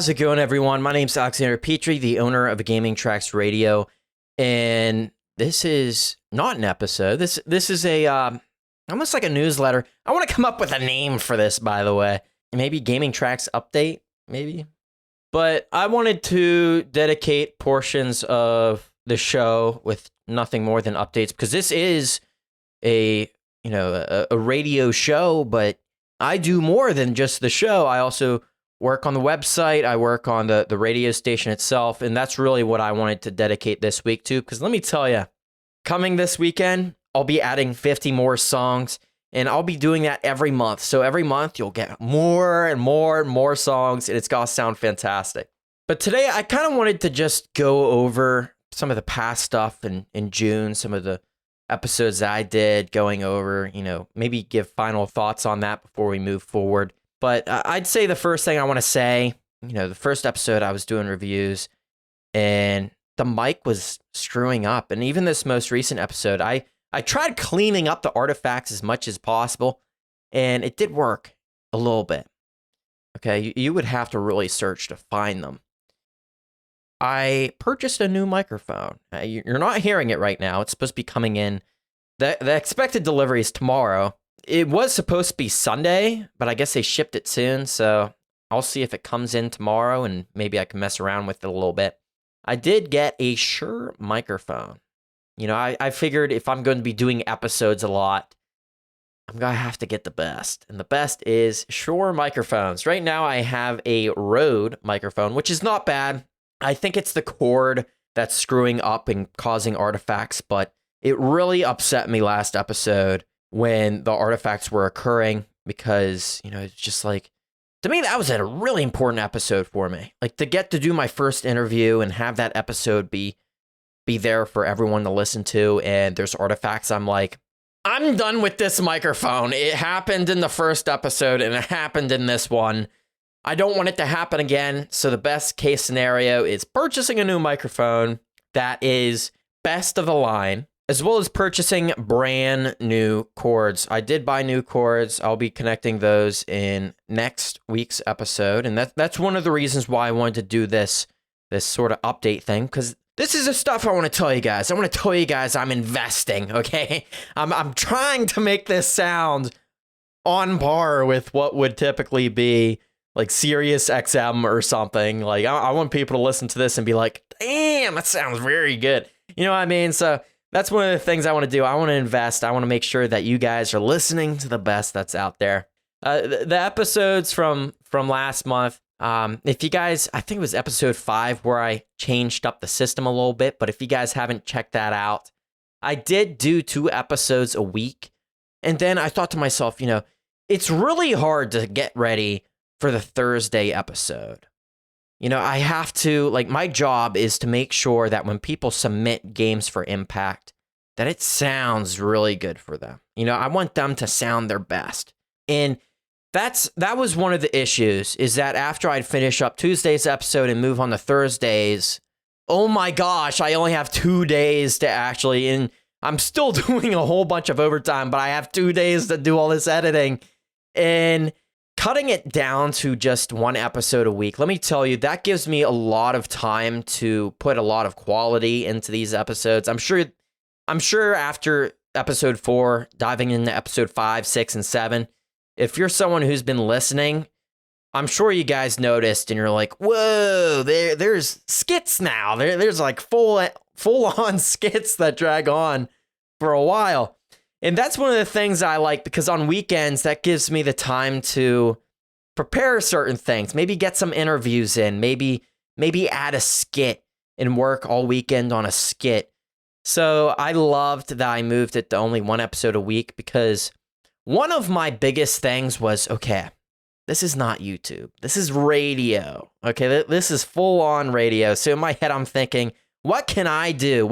How's it going, everyone? My name's Alexander Petrie, the owner of Gaming Tracks Radio, and this is not an episode. This is a almost like a newsletter. I want to come up with a name for this, by the way. Maybe Gaming Tracks Update, maybe. But I wanted to dedicate portions of the show with nothing more than updates, because this is a radio show, but I do more than just the show. I also work on the website, I work on the radio station itself, and that's really what I wanted to dedicate this week to, because let me tell you, coming this weekend, I'll be adding 50 more songs, and I'll be doing that every month. So every month, you'll get more and more and more songs, and it's going to sound fantastic. But today, I kind of wanted to just go over some of the past stuff in June, some of the episodes that I did, going over, maybe give final thoughts on that before we move forward. But I'd say the first thing I want to say, the first episode I was doing reviews and the mic was screwing up. And even this most recent episode, I tried cleaning up the artifacts as much as possible, and it did work a little bit. Okay, you would have to really search to find them. I purchased a new microphone. You're not hearing it right now. It's supposed to be coming in. The expected delivery is tomorrow. It was supposed to be Sunday, but I guess they shipped it soon, so I'll see if it comes in tomorrow, and maybe I can mess around with it a little bit. I did get a Shure microphone. I figured if I'm going to be doing episodes a lot, I'm going to have to get the best, and the best is Shure microphones. Right now, I have a Rode microphone, which is not bad. I think it's the cord that's screwing up and causing artifacts, but it really upset me last episode when the artifacts were occurring, because, it's just like, to me, that was a really important episode for me. Like, to get to do my first interview and have that episode be there for everyone to listen to, and there's artifacts, I'm like, I'm done with this microphone. It happened in the first episode, and it happened in this one. I don't want it to happen again, so the best case scenario is purchasing a new microphone that is best of the line, as well as purchasing brand new cords. I did buy new cords. I'll be connecting those in next week's episode. And that's one of the reasons why I wanted to do this sort of update thing, because this is the stuff I want to tell you guys. I want to tell you guys I'm investing, okay? I'm trying to make this sound on par with what would typically be like Sirius XM or something. Like, I want people to listen to this and be like, damn, that sounds very good. You know what I mean? So that's one of the things I want to do. I want to invest. I want to make sure that you guys are listening to the best that's out there. The episodes from last month, if you guys, I think it was episode 5 where I changed up the system a little bit, but if you guys haven't checked that out, I did do 2 episodes a week. And then I thought to myself, it's really hard to get ready for the Thursday episode. I have to, my job is to make sure that when people submit games for Impact, that it sounds really good for them. I want them to sound their best. And that was one of the issues, is that after I'd finish up Tuesday's episode and move on to Thursdays, oh my gosh, I only have 2 days to actually, and I'm still doing a whole bunch of overtime, but I have 2 days to do all this editing. And cutting it down to just 1 episode a week, let me tell you, that gives me a lot of time to put a lot of quality into these episodes. I'm sure after episode 4, diving into episode 5, 6, and 7, if you're someone who's been listening, I'm sure you guys noticed and you're like, whoa, there's skits now. There's like full-on skits that drag on for a while. And that's one of the things I like, because on weekends, that gives me the time to prepare certain things, maybe get some interviews in, maybe add a skit and work all weekend on a skit. So I loved that I moved it to only 1 episode a week, because one of my biggest things was, okay, this is not YouTube. This is radio. Okay, this is full-on radio. So in my head, I'm thinking, what can I do?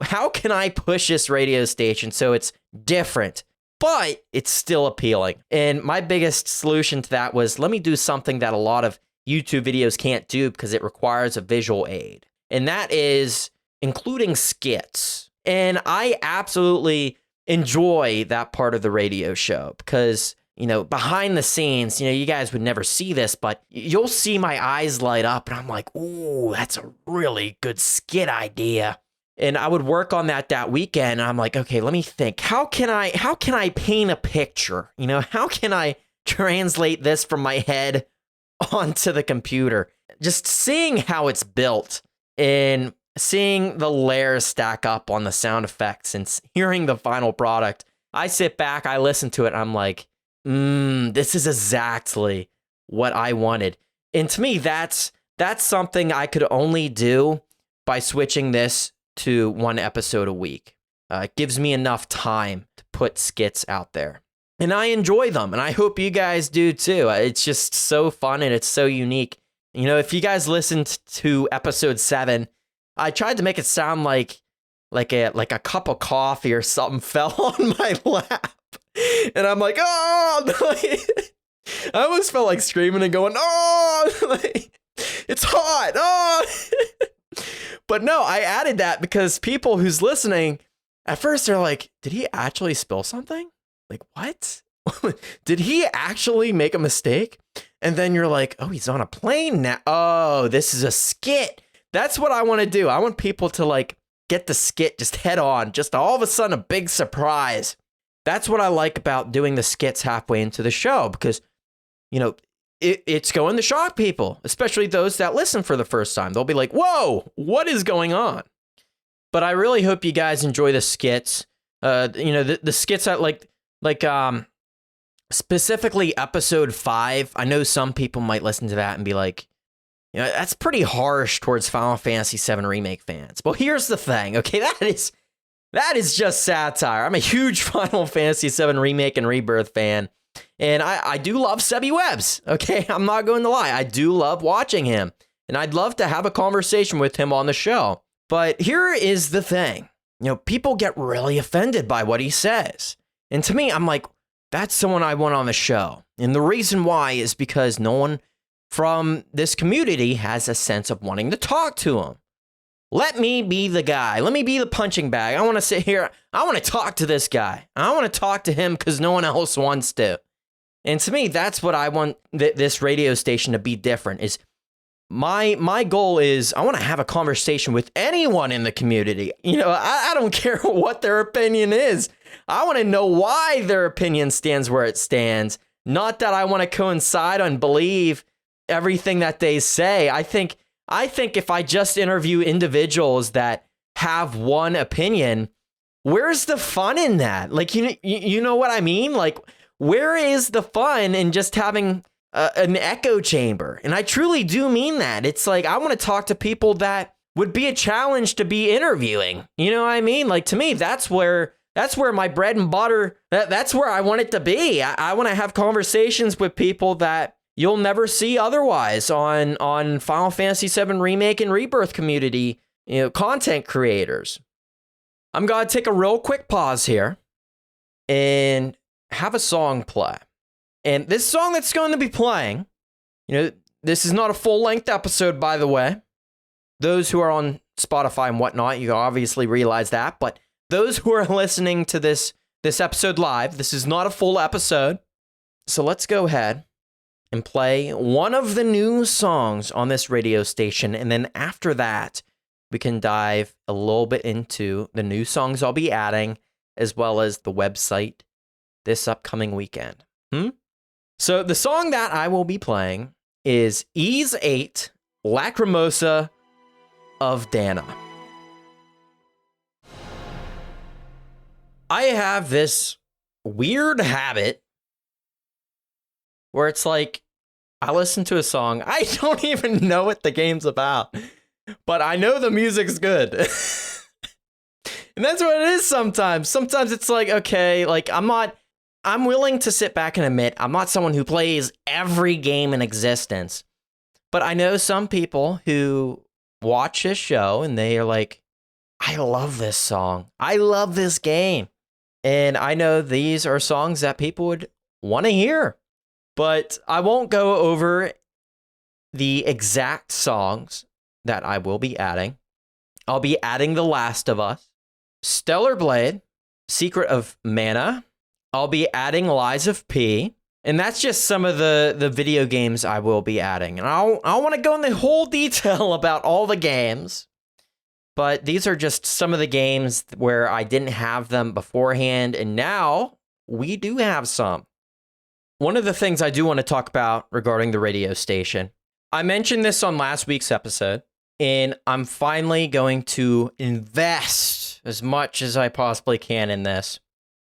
How can I push this radio station so it's different, but it's still appealing? And my biggest solution to that was, let me do something that a lot of YouTube videos can't do, because it requires a visual aid. And that is including skits. And I absolutely enjoy that part of the radio show, because behind the scenes, you guys would never see this, but you'll see my eyes light up and I'm like, ooh, that's a really good skit idea. And I would work on that weekend. And I'm like, okay, let me think. How can I paint a picture? How can I translate this from my head onto the computer? Just seeing how it's built and seeing the layers stack up on the sound effects and hearing the final product, I sit back, I listen to it, and I'm like, this is exactly what I wanted. And to me, that's something I could only do by switching this to one episode a week. It gives me enough time to put skits out there. And I enjoy them, and I hope you guys do too. It's just so fun, and it's so unique. If you guys listened to episode 7, I tried to make it sound like a cup of coffee or something fell on my lap. And I'm like, oh, I almost felt like screaming and going, oh, it's hot, oh. But no, I added that because people who's listening, at first they're like, did he actually spill something? Like, what? Did he actually make a mistake? And then you're like, oh, he's on a plane now. Oh, this is a skit. That's what I want to do. I want people to get the skit just head on, just all of a sudden a big surprise. That's what I like about doing the skits halfway into the show because, it's going to shock people, especially those that listen for the first time. They'll be like, whoa, what is going on? But I really hope you guys enjoy the skits. The skits that specifically episode 5. I know some people might listen to that and be like, that's pretty harsh towards Final Fantasy VII Remake fans. Well, here's the thing, okay? That is just satire. I'm a huge Final Fantasy VII Remake and Rebirth fan, and I do love Sebi Webbs, okay? I'm not going to lie. I do love watching him, and I'd love to have a conversation with him on the show. But here is the thing. People get really offended by what he says. And to me, I'm like, that's someone I want on the show. And the reason why is because no one from this community has a sense of wanting to talk to him. Let me be the guy. Let me be the punching bag. I want to sit here. I want to talk to this guy. I want to talk to him because no one else wants to. And to me, that's what I want this radio station to be different. Is my goal is I want to have a conversation with anyone in the community. I don't care what their opinion is. I want to know why their opinion stands where it stands. Not that I want to coincide and believe everything that they say. I think if I just interview individuals that have one opinion, where's the fun in that? You know what I mean? Where is the fun in just having an echo chamber? And I truly do mean that. It's I want to talk to people that would be a challenge to be interviewing. You know what I mean? To me, that's where my bread and butter, that's where I want it to be. I want to have conversations with people that you'll never see otherwise on Final Fantasy VII Remake and Rebirth community, content creators. I'm going to take a real quick pause here and have a song play. And this song that's going to be playing, this is not a full-length episode, by the way. Those who are on Spotify and whatnot, you obviously realize that. But those who are listening to this episode live, this is not a full episode. So let's go ahead and play one of the new songs on this radio station. And then after that, we can dive a little bit into the new songs I'll be adding, as well as the website this upcoming weekend. So the song that I will be playing is Ys 8, Lacrimosa of Dana. I have this weird habit where it's I listen to a song, I don't even know what the game's about, but I know the music's good. And that's what it is sometimes. Sometimes it's okay, I'm willing to sit back and admit I'm not someone who plays every game in existence, but I know some people who watch this show and they are I love this song. I love this game. And I know these are songs that people would want to hear. But I won't go over the exact songs that I will be adding. I'll be adding The Last of Us, Stellar Blade, Secret of Mana. I'll be adding Lies of P, And that's just some of the video games I will be adding. And I don't want to go into whole detail about all the games, but these are just some of the games where I didn't have them beforehand, and now we do have some. One of the things I do want to talk about regarding the radio station, I mentioned this on last week's episode, and I'm finally going to invest as much as I possibly can in this.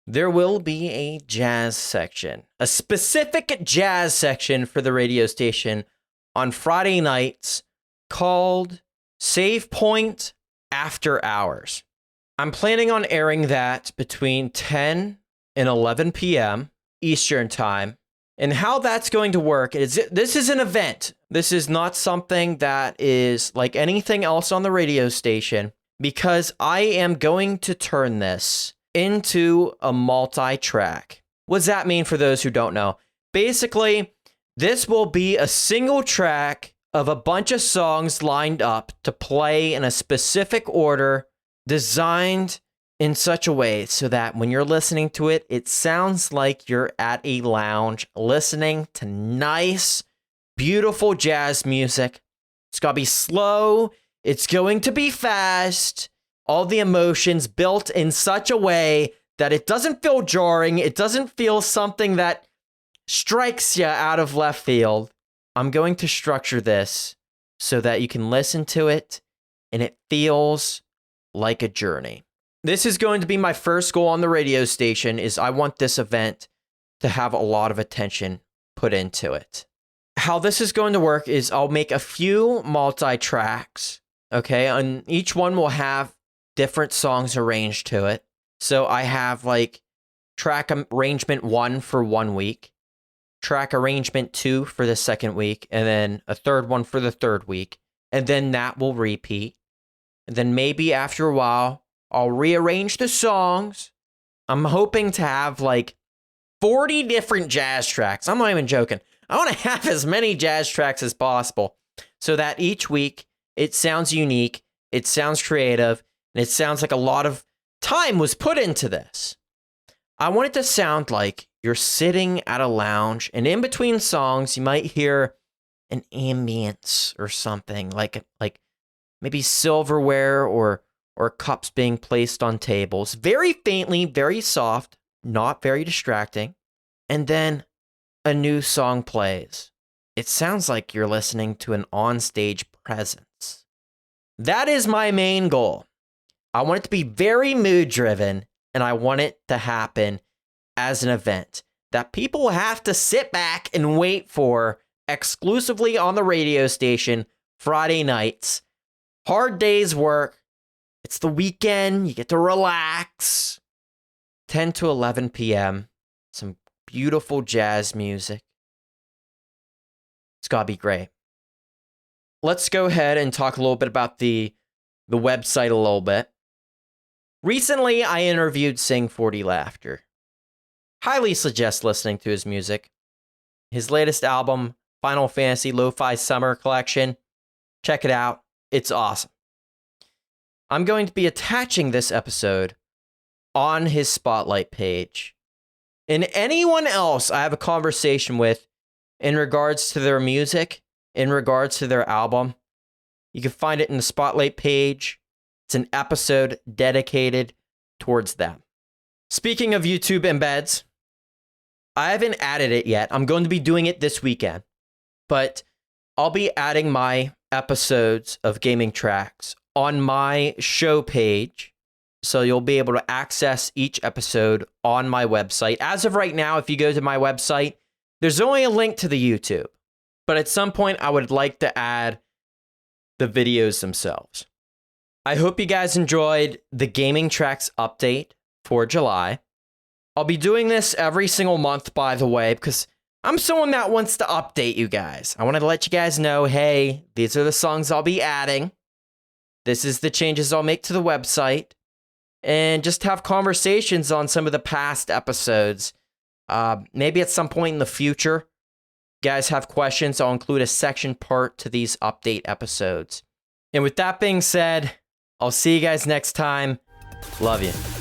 There will be a jazz section, a specific jazz section for the radio station on Friday nights called Save Point After Hours. I'm planning on airing that between 10 and 11 p.m. Eastern Time. And how that's going to work is this is an event. This is not something that is like anything else on the radio station, because I am going to turn this into a multi-track. What does that mean for those who don't know? Basically, this will be a single track of a bunch of songs lined up to play in a specific order, designed in such a way so that when you're listening to it, it sounds like you're at a lounge listening to nice, beautiful jazz music. It's going to be slow. It's going to be fast. All the emotions built in such a way that it doesn't feel jarring. It doesn't feel something that strikes you out of left field. I'm going to structure this so that you can listen to it and it feels like a journey. This is going to be my first goal on the radio station, is I want this event to have a lot of attention put into it. How this is going to work is I'll make a few multi-tracks, okay? And each one will have different songs arranged to it. So I have like track arrangement 1 for 1 week, track arrangement 2 for the second week, and then a third one for the third week. And then that will repeat. And then maybe after a while, I'll rearrange the songs. I'm hoping to have like 40 different jazz tracks. I'm not even joking. I want to have as many jazz tracks as possible so that each week it sounds unique, it sounds creative, and it sounds like a lot of time was put into this. I want it to sound like you're sitting at a lounge, and in between songs, you might hear an ambience or something, like maybe silverware or cups being placed on tables, very faintly, very soft, not very distracting. And then a new song plays. It sounds like you're listening to an onstage presence. That is my main goal. I want it to be very mood driven, and I want it to happen as an event that people have to sit back and wait for exclusively on the radio station Friday nights. Hard day's work. It's the weekend. You get to relax. 10 to 11 p.m. Some beautiful jazz music. It's got to be great. Let's go ahead and talk a little bit about the website a little bit. Recently, I interviewed Sing 40 Laughter. Highly suggest listening to his music. His latest album, Final Fantasy Lo-Fi Summer Collection. Check it out. It's awesome. I'm going to be attaching this episode on his Spotlight page. And anyone else I have a conversation with in regards to their music, in regards to their album, you can find it in the Spotlight page. It's an episode dedicated towards them. Speaking of YouTube embeds, I haven't added it yet. I'm going to be doing it this weekend. But I'll be adding my episodes of Gaming Tracks on my show page. So you'll be able to access each episode on my website. As of right now, if you go to my website, there's only a link to the YouTube. But at some point, I would like to add the videos themselves. I hope you guys enjoyed the Gaming Tracks update for July. I'll be doing this every single month, by the way, because I'm someone that wants to update you guys. I want to let you guys know, hey, these are the songs I'll be adding. This is the changes I'll make to the website. And just have conversations on some of the past episodes. Maybe at some point in the future, you guys have questions, I'll include a section part to these update episodes. And with that being said, I'll see you guys next time. Love you.